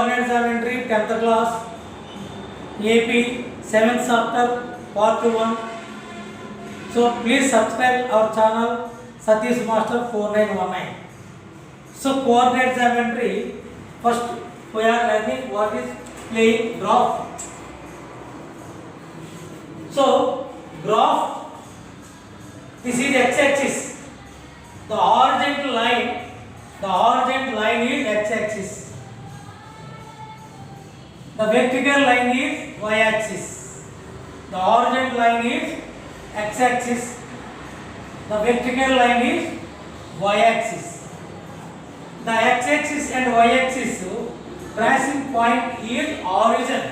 Coordinate Geometry 10th class AP 7th chapter part 1. So please subscribe our channel Satish Master 4919. So coordinate geometry, first we are learning what is plane graph. So graph, this is x-axis. The horizontal line is x-axis. The vertical line is y-axis. The horizontal line is x-axis. The vertical line is y-axis. The x-axis and y-axis tracing point is origin.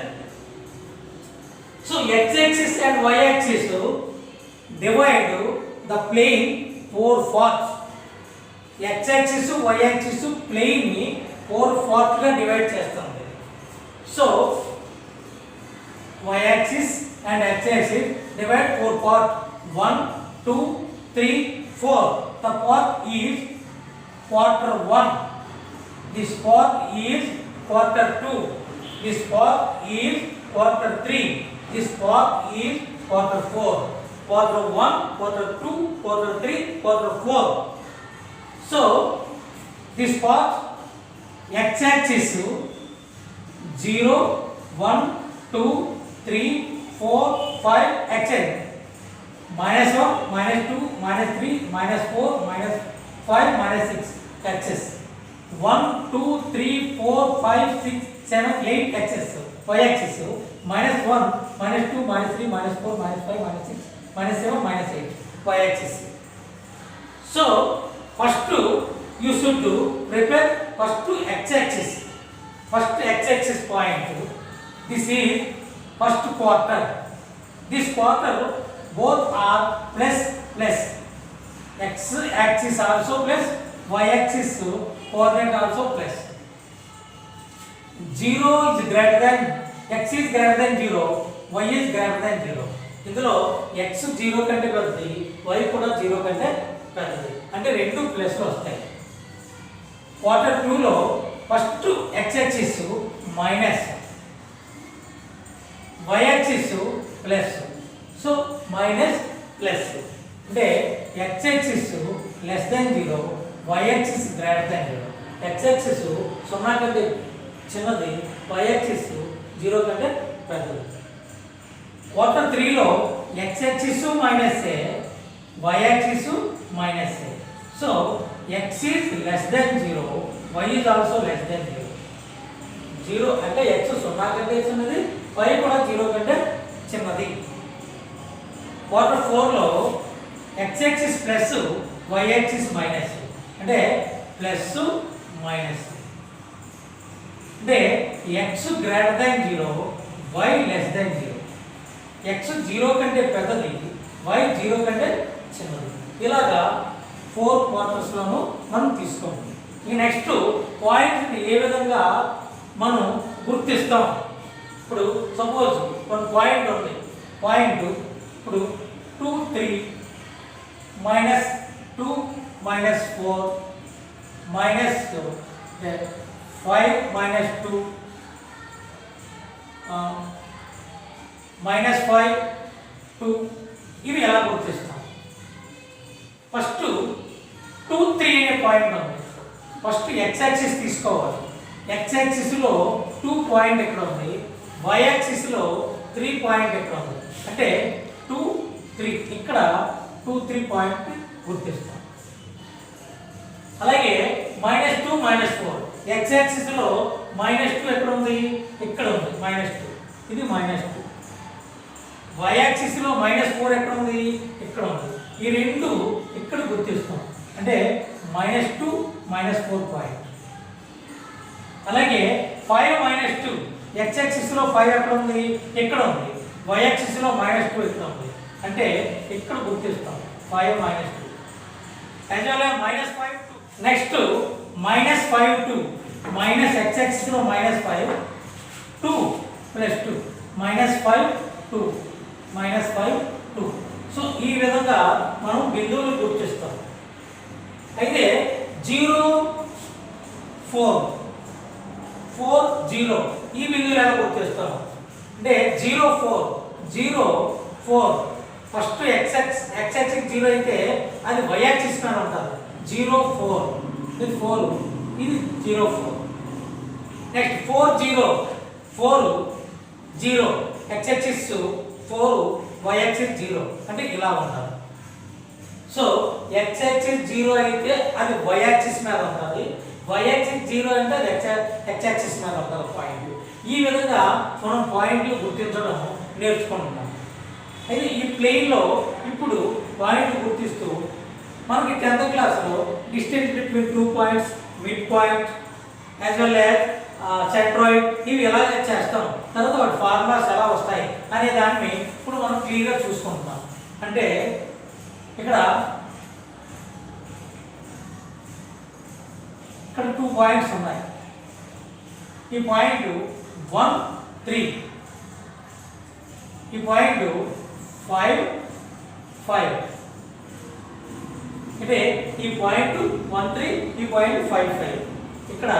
So x-axis and y-axis divide the plane 4 parts. x-axis y-axis plane ni 4 parts ga divide chestandi. So y-axis and x-axis divide 4 parts. 1, 2, 3, 4. The part is quarter 1. This part is quarter 2. This part is quarter 3. This part is quarter 4. Quarter 1, quarter 2, quarter 3, quarter 4. So this part x-axis 0, 1, 2, 3, 4, 5 x-axis. -1, -2, -3, -4, -5, -6 axis. 1, 2, 3, 4, 5, 6, 7, 8 axis. Y-axis -1, -2, -3, -4, -5, -6, -7, -8 y-axis. So first you should prepare first x-axis. First x-axis point. This is first quarter. This quarter both are plus. X-axis also plus, y-axis coordinate also plus. 0 is greater than, x is greater than 0, y is greater than 0. ఇందులో x 0 కంటే పెద్దది, y కూడా 0 కంటే పెద్దది. అంటే రెండు plus వస్తాయి. Quarter 2 లో first x-axis minus, y-axis plus. So minus plus అంటే x-axis less than 0, y-axis greater than 0. x-axis 0 కంటే చిన్నది, y-axis 0 కంటే పెద్దది. క్వార్టర్ 3 లో x-axis minus A, y-axis minus A. So x is less than 0, y is also less than 0. 0 అంటే x 0 కంటే చిన్నది, y కూడా 0 కంటే చిన్నది. క్వార్టర్ 4 లో x-axis ప్లస్, y-axis మైనస్. అంటే ప్లస్ మైనస్. అంటే x greater than 0, y less than 0. x 0 కంటే పెద్దది, y 0 కంటే చిన్నది. ఇలాగా 4 క్వార్టర్స్ లోను మనం తీసుకోండి. ఈ నెక్స్ట్ పాయింట్ ఏ విధంగా మనం గుర్తిస్తాం. ఇప్పుడు సపోజ్ కొన్ని పాయింట్ ఉంది. పాయింట్ ఇప్పుడు 2, 3, -2, -4, -5, -2, -5, 2 ఇవి ఎలా గుర్తిస్తాం? ఫస్ట్ 2, 3 అనే పాయింట్ ఉంది. ఫస్ట్ x-axis తీసుకోవాలి. x-axis లో 2 పాయింట్ ఎక్కడ ఉంది, y-axis లో 3 పాయింట్ ఎక్కడ ఉంది. అంటే 2, 3 ఇక్కడ 2, 3 పాయింట్ గుర్తిస్తాం. అలాగే -2, -4 x-axis లో -2 ఎక్కడ ఉంది, ఇక్కడ ఉంది -2, ఇది -2. y-axis లో -4 ఎక్కడ ఉంది, ఇక్కడ ఉంది. ఈ రెండు ఇక్కడ గుర్తిస్తాం. అంటే -2, -4 పాయింట్. అలాగే 5, -2 x-axis లో 5 ఎక్కడ ఉంది, ఇక్కడ ఉంది. y-axis లో -2 ఇక్కడ ఉంది. అంటే ఇక్కడ గుర్తిస్తాం 5, -2. యాక్చువల్గా -5, 2. నెక్స్ట్ -5, 2 x-axis లో -5, 2 + 2 -5, 2 -5, 2. సో ఈ విధంగా మనం బిందువులు గుర్తిస్తాం. అయితే 0, 4 4 0 ఈ బిందువులు ఎలా గుర్తిస్తాము అంటే 0 4 0 4 ఫస్ట్ x యాక్సిస్ 0 అయితే అది y యాక్సిస్ మీద ఉంటుంది 0 4 ఇది 4 ఇది 0 4 next 4 0 4 0 x axis 4 y axis 0 అంటే ఇలా ఉంటుంది సో x యాక్సిస్ 0 అయితే అది y యాక్సిస్ మీద ఉంటుంది y యాక్సిస్ 0 అంటే అది x యాక్సిస్ మీద ఉంటుంది పాయింట్ ఈ విధంగా మనం పాయింట్లు గుర్తించడం నేర్చుకుంటున్నాం అయితే ఈ ప్లేన్ లో ఇప్పుడు పాయింట్ గుర్తిస్తూ మనకి 10th క్లాస్లో distance between 2 points mid point as well as centroid ఇవి ఎలా చేస్తాం తర్వాత వాటి ఫార్ములాస్ ఎలా వస్తాయి అనే దాన్ని ఇప్పుడు మనం క్లియర్గా చూసుకుంటున్నాం అంటే ఇక్కడ 2 పాయింట్స్ ఉన్నాయి ఈ పాయింట్ 1 3 ఈ పాయింట్ 5 5 అంటే ఈ పాయింట్ 1 3 ఈ పాయింట్ 5 5 ఇక్కడ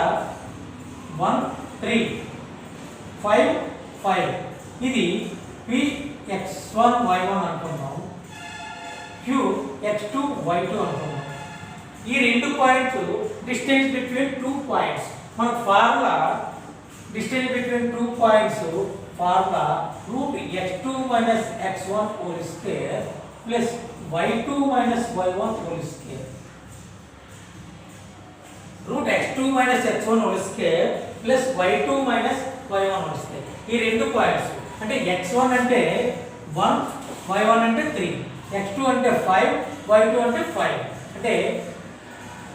1 3 5 5 ఇది Px1 y1 అనుకున్నాం Qx2 y2 అనుకున్నాం ఈ రెండు పాయింట్స్ డిస్టెన్స్ బిట్వీన్ 2 పాయింట్స్ మన formula distance between 2 points formula √x2 - x1 whole square plus y2 - y1 whole square √x2 - x1 whole square plus y2 - y1 whole square ఈ రెండు points అంటే x1 అంటే 1 y1 అంటే 3 x2 అంటే 5 y2 అంటే 5 అంటే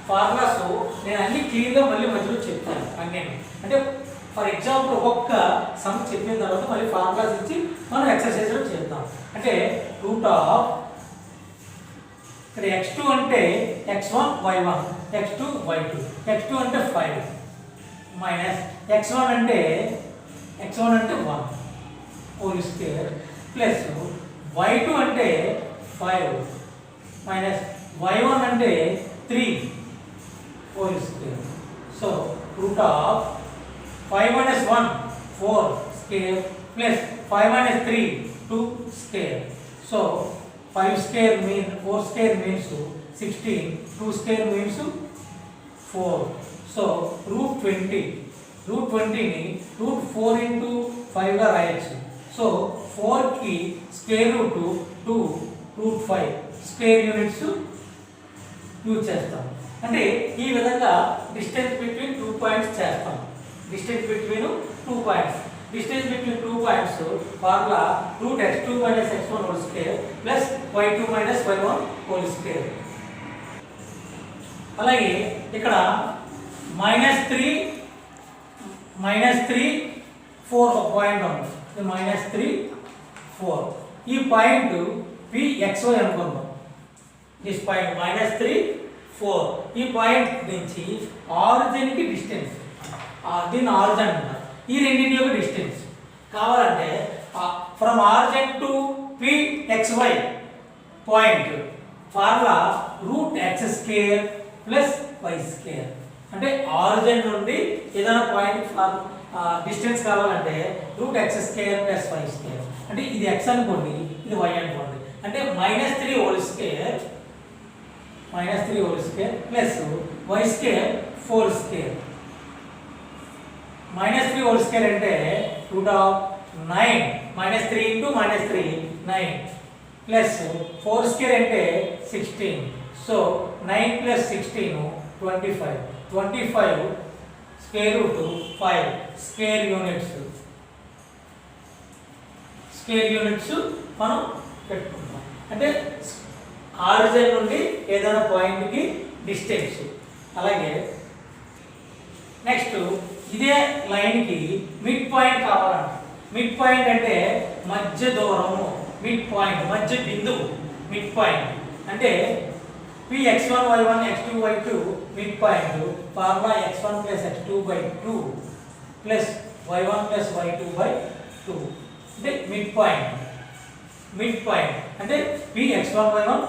formulas నేను అన్ని క్లియర్గా మళ్ళీ మధ్యలో చెప్తాను అన్నీ అంటే ఫర్ ఎగ్జాంపుల్ ఒక్కొక్క సమ్ చెప్పిన తర్వాత మళ్ళీ ఫార్ములాస్ ఇచ్చి మనం ఎక్సర్సైజ్లో చేద్దాం అంటే రూట్ ఆఫ్ ఇక్కడ x2 అంటే x1 y1 x2 y2 x2 అంటే 5 మైనస్ x1 అంటే 1 హోల్ స్క్వేర్ ప్లస్ y2 అంటే 5 మైనస్ y1 అంటే 3 whole square so root of 5 minus 1 4 square plus 5 minus 3 2 square so 5 square means 4 square means 16 2 square means 4 so √20 ని √4 into 5 గా రాయొచ్చు so 4 కి square root 2 √5 square units use చేస్తాం అంటే ఈ విధంగా డిస్టెన్స్ బిట్వీన్ 2 పాయింట్స్ చేస్తాం distance between 2 points distance between 2 points formula √x2 - x1 whole square plus y2 - y1 whole square అలాగే ఇక్కడ -3 4 ఒక పాయింట్ ఉంది -3 4 ఈ పాయింట్ Pxy అనుకుందాం దిస్ పాయింట్ -3 4 ఈ పాయింట్ నుంచి ఆరిజిన్ కి డిస్టెన్స్ దీని ఆరిజిన్ అంటారు ఈ రెండింటి యొక్క డిస్టెన్స్ కావాలంటే from origin to Pxy point formula √x² plus y² అంటే ఆరిజిన్ నుండి ఏదైనా పాయింట్ డిస్టెన్స్ కావాలంటే √x² ప్లస్ y² అంటే ఇది x అనుకోండి ఇది y అనుకోండి అంటే -3 whole square plus y² 4 square -3 whole square అంటే √9 -3 into -3 9 ప్లస్ 4 స్క్వేర్ అంటే 16 so 9 plus 16 25 square root 5 square units మనం పెట్టుకుంటాం అంటే ఆరిజిన్ నుండి ఏదైనా పాయింట్కి డిస్టెన్స్ అలాగే నెక్స్ట్ ఇదే లైన్కి మిడ్ పాయింట్ కావాలంట మిడ్ పాయింట్ అంటే మధ్య దూరము మిడ్ పాయింట్ మధ్య బిందువు మిడ్ పాయింట్ అంటే Px1 y1 x2 y2 mid point formula x1 + x2/2 plus y1 + y2/2 అంటే మిడ్ పాయింట్ అంటే Px1 y1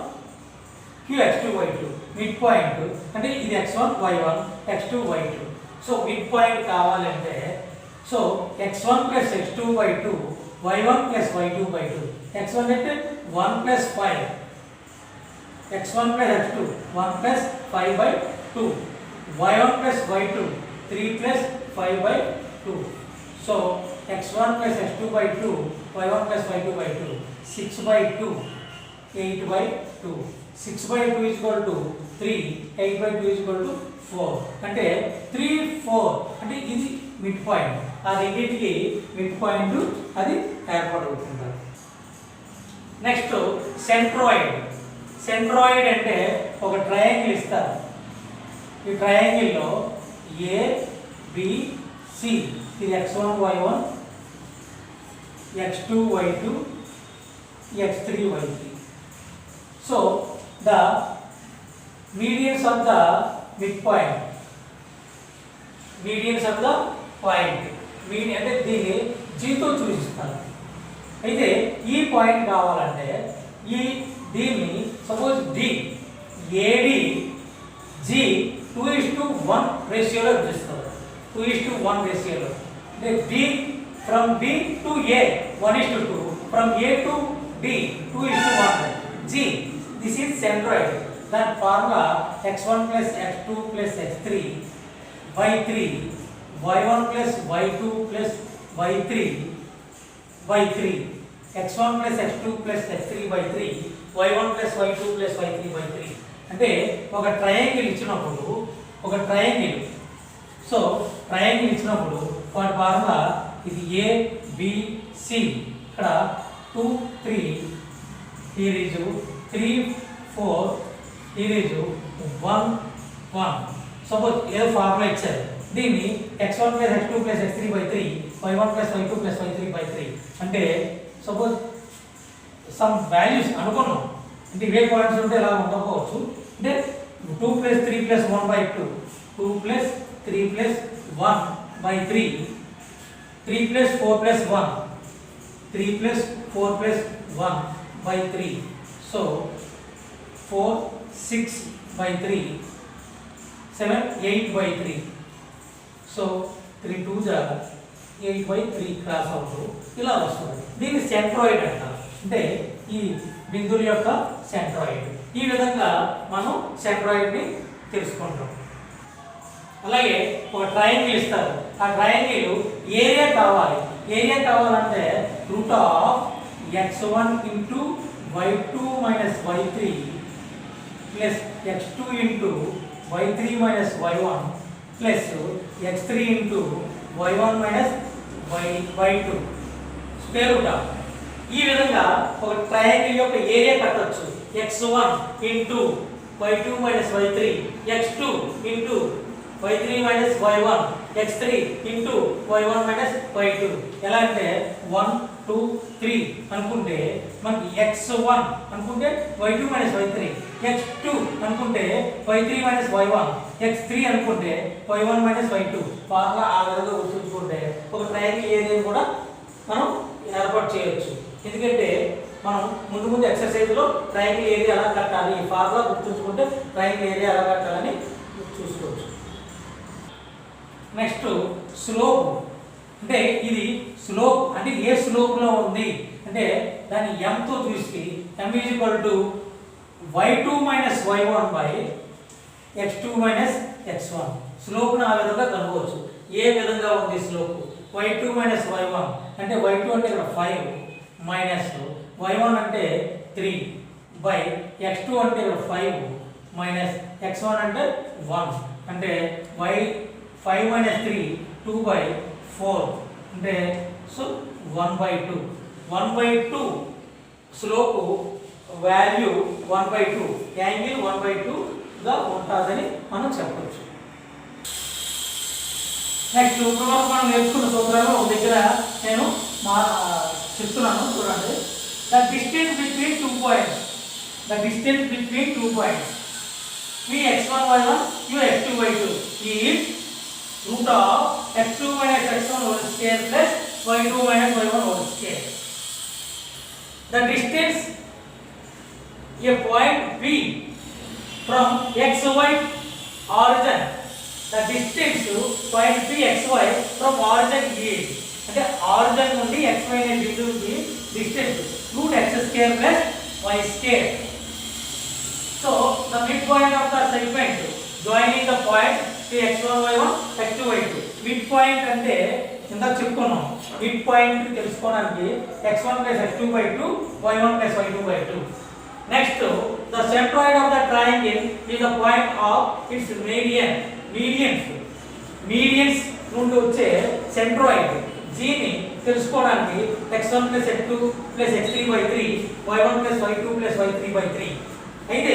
Qx2 y2 mid point అంటే ఇది x1 y1 x2 y2 so mid point కావాలంటే so x1 plus x2 by 2 y1 plus y2 by 2 x1 అంటే 1 plus 5 x1 plus x2 1 plus 5 by 2 y1 plus y2 3 plus 5 by 2 so x1 plus x2 by 2 y1 plus y2 by 2 6 by 2 8 by 2 6 by 2 is equal to 3 8 by 2 is equal to 4 అంటే 3 4 అంటే ఇది mid point ఆ రెండింటికి mid point అది ఏర్పడుతుంది next centroid అంటే ఒక triangle ఇస్తారు ఈ ట్రయాంగిల్ లో ఏ బి సి ఇది x1 y1 x2 y2 x3 y3. So the medians of the midpoint, medians of the point, median అంటే దీన్ని G తో చూపిస్తాను. అయితే ఈ పాయింట్ కావాలంటే ఈ దీన్ని సపోజ్ D AD G 2:1 రేషియోలో చూస్తారు 2:1 రేషియోలో అంటే B from B to A 1:2 from A to D 2:1 G this is centroid that formula x1 plus x2 plus x3 by 3 y1 plus y2 plus y3 by 3 x1 plus x2 plus x3 by 3 y1 plus y2 plus y3 by 3 అంటే ఒక triangle ఇచ్చినప్పుడు ఒక triangle so triangle ఇచ్చినప్పుడు వాటి formula ఇది A B C ఇక్కడ 2 3 here is 3 4 here is 1 1 suppose A formula ఇచ్చారు దీన్ని x1 plus x2 plus x3 by 3 y1 plus y2 plus y3 by 3 అంటే సపోజ్ సమ్ వాల్యూస్ అనుకున్నాం అంటే ఇవే పాయింట్స్ ఉంటే ఇలా ఉండకపోవచ్చు అంటే 2 plus 3 plus 1 by 2 2 plus 3 plus 1 by 3 3 plus 4 plus 1 3 plus 4 plus 1 by 3 so 4 6 by 3 7 8 by 3 so 3 2s are 8 by 3 cross అవుతూ ఇలా వస్తుంది దీన్ని సెంట్రాయిడ్ అంటారు అంటే ఈ బిందువుల యొక్క సెంట్రాయిడ్ ఈ విధంగా మనం సెంట్రాయిడ్ ని తెలుసుకుంటాం అలాగే ఒక ట్రయాంగిల్ ఇస్తారు ఆ ట్రయాంగిల్ ఏరియా కావాలంటే root of x1 into y2 minus y3 plus x2 into y3 minus y1 plus x3 into y1 minus y2 square root of ఈ విధంగా ఒక ట్రయాంగిల్ యొక్క ఏరియా కట్టొచ్చు x1 into y2 minus y3 x2 into y3 minus y1 x3 into y1 minus y2 ఎలా అంటే 1 2 3 అనుకుంటే మనకి x1 అనుకుంటే y2 minus y3 x2 అనుకుంటే y3 minus y1 x3 అనుకుంటే y1 minus y2 ఫార్ములా ఆ విధంగా గుర్తుంచుకుంటే ఒక ట్రయాంగిల్ ఏరియా కూడా మనం ఏర్పాటు చేయొచ్చు ఎందుకంటే మనం ముందు ఎక్సర్సైజ్ లో ట్రయాంగిల్ ఏరియా ఎలా కట్టాలి ఈ ఫార్ములా గుర్తుంచుకుంటే ట్రయాంగిల్ ఏరియా ఎలా కట్టాలని చూసుకోవచ్చు నెక్స్ట్ స్లోప్ అంటే ఇది స్లోప్ అంటే ఏ స్లోప్ లో ఉంది అంటే దాన్ని m తో చూసి m y2 minus y1 by x2 minus x1 slope ని ఆ విధంగా కనుగొనవచ్చు ఏ విధంగా ఉంది స్లోప్ y2 minus y1 అంటే y2 అంటే ఇక్కడ 5 మైనస్ y1 అంటే 3 by x2 అంటే ఇక్కడ 5 మైనస్ x1 అంటే 1 అంటే y 5 minus 3 2 by 4 అంటే so 1 by 2 1 by 2 slope value 1 by 2 angle 1 by 2 గా ఉంటుందని మనం చెప్పొచ్చు నెక్స్ట్ ఇప్పుడు మనం నేర్చుకున్న సూత్రాలు ఒక దగ్గర నేను చెప్తున్నాను చూడండి the distance between 2 points v x1 y1 u x2 y2 is root of x2 minus x1 whole square plus y2 minus y1 whole square. The distance a point P from xy origin the distance point pxy from origin is అంటే origin నుండి xy అనే బిందువుకి distance root x square plus y square. So the midpoint of the segment joining the point x1 y1 x2 y2. Mid point అంటే ఇందాక చెప్పుకున్నాం, mid point తెలుసుకోవడానికి x1 + x2/2 y1 + y2/2. Next the centroid of the triangle is the point of its medians నుండి వచ్చే centroid g ని తెలుసుకోవడానికి x1 + x2 + x3/3 y1 + y2 + y3/3. అయితే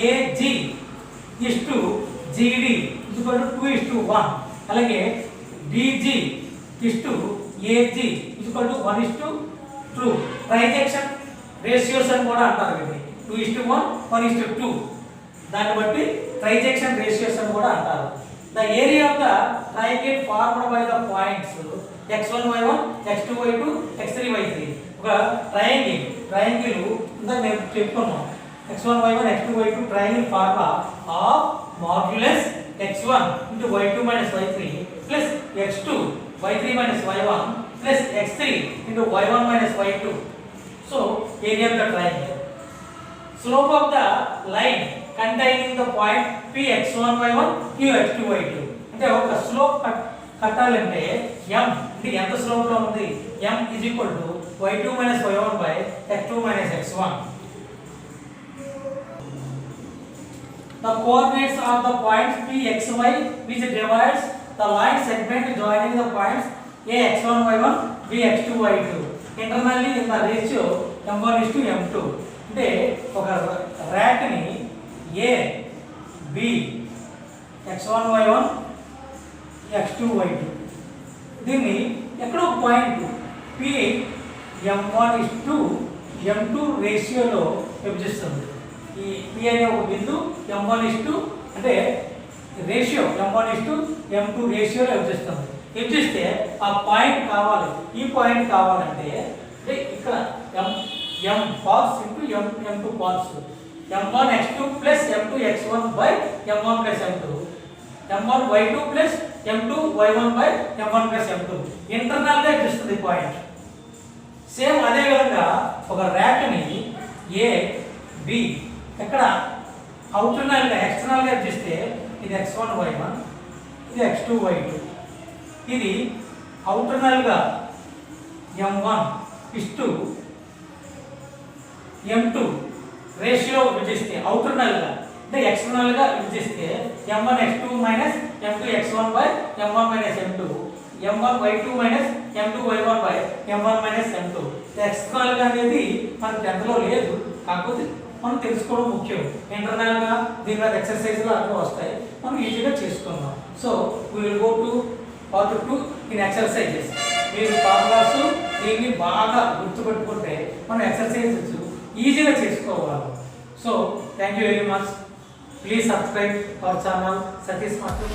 AG is to GD is equal to 2:1. అలాగే BG is to AG is equal to 1:2. ట్రైజెక్షన్ ratios అని కూడా అంటారు వీటిని. 2:1 1:2. దాన్ని బట్టి ట్రైజెక్షన్ రేషియోస్ అని కూడా అంటారు. The area of the triangle formed by the points x1 y1 x2 y2 x3 y3. ఒక ట్రయాంగిల్ ఇందా నేను చెప్పుకున్నాం x1 y1 x2 y2 triangle formula of modulus x1 into y2 minus y3 plus x2 y3 minus y1 plus x3 into y1 minus y2. So area of the triangle. Slope of the line containing the point p x1 y1 q x2 y2. అంటే ఒక slope కట్టాలంటే m అంటే ఎంత slope లో ఉంది, m is equal to y2 minus y1 by x2 minus x1. The coordinates of the points p x y which divides the line segment joining the points a x1 y1 b x2 y2 internally in the ratio m1:m2. అంటే ఒక rat ని a b x1 y1 x2 y2 దీన్ని ఎక్కడో point p m1:m2 రేషియోలో విభజిస్తుంది. ఈ p అనే ఒక బిందువు m1 అంటే రేషియో m1:m2 రేషియోలో విభజిస్తుంది. విభజిస్తే ఆ పాయింట్ కావాలి, ఈ పాయింట్ కావాలంటే అంటే ఇక్కడ m parts into m2 parts m1 x2 plus m2 x1 by m1 plus m2 m1 y2 plus m2 y1 by m1 plus m2 internal గా ఇస్తుంది పాయింట్. సేమ్ అదే విధంగా ఒక ర్యాట్ ని a b ఇక్కడ అవుటర్నల్ గా ఎక్స్టర్నల్ గా ఇస్తే ఇది x1 y1 ఇది x2 y2. ఇది అవుటర్నల్ గా m1 m2 రేషియో విభజిస్తే అవుటర్నల్ గా అంటే ఎక్స్టర్నల్ గా విభజిస్తే m1 x2 minus m2 x1 by m1 minus m2 m1 y2 minus m2 y1 by m1 minus m2. External గా అనేది మన 10th లో లేదు, కాకపోతే మనం తెలుసుకోవడం ముఖ్యం. ఇంటర్నల్ గా దీని మీద ఎక్సర్సైజ్ లో అన్నీ వస్తాయి, మనం ఈజీగా చేసుకుందాం. So we will go to part 2 in exercises. మీరు ఫార్ములాస్ దీన్ని బాగా గుర్తుపెట్టుకుంటే మనం ఎక్సర్సైజెస్ ఈజీగా చేసుకోవాలి. So thank you very much. Please subscribe our channel Satish master.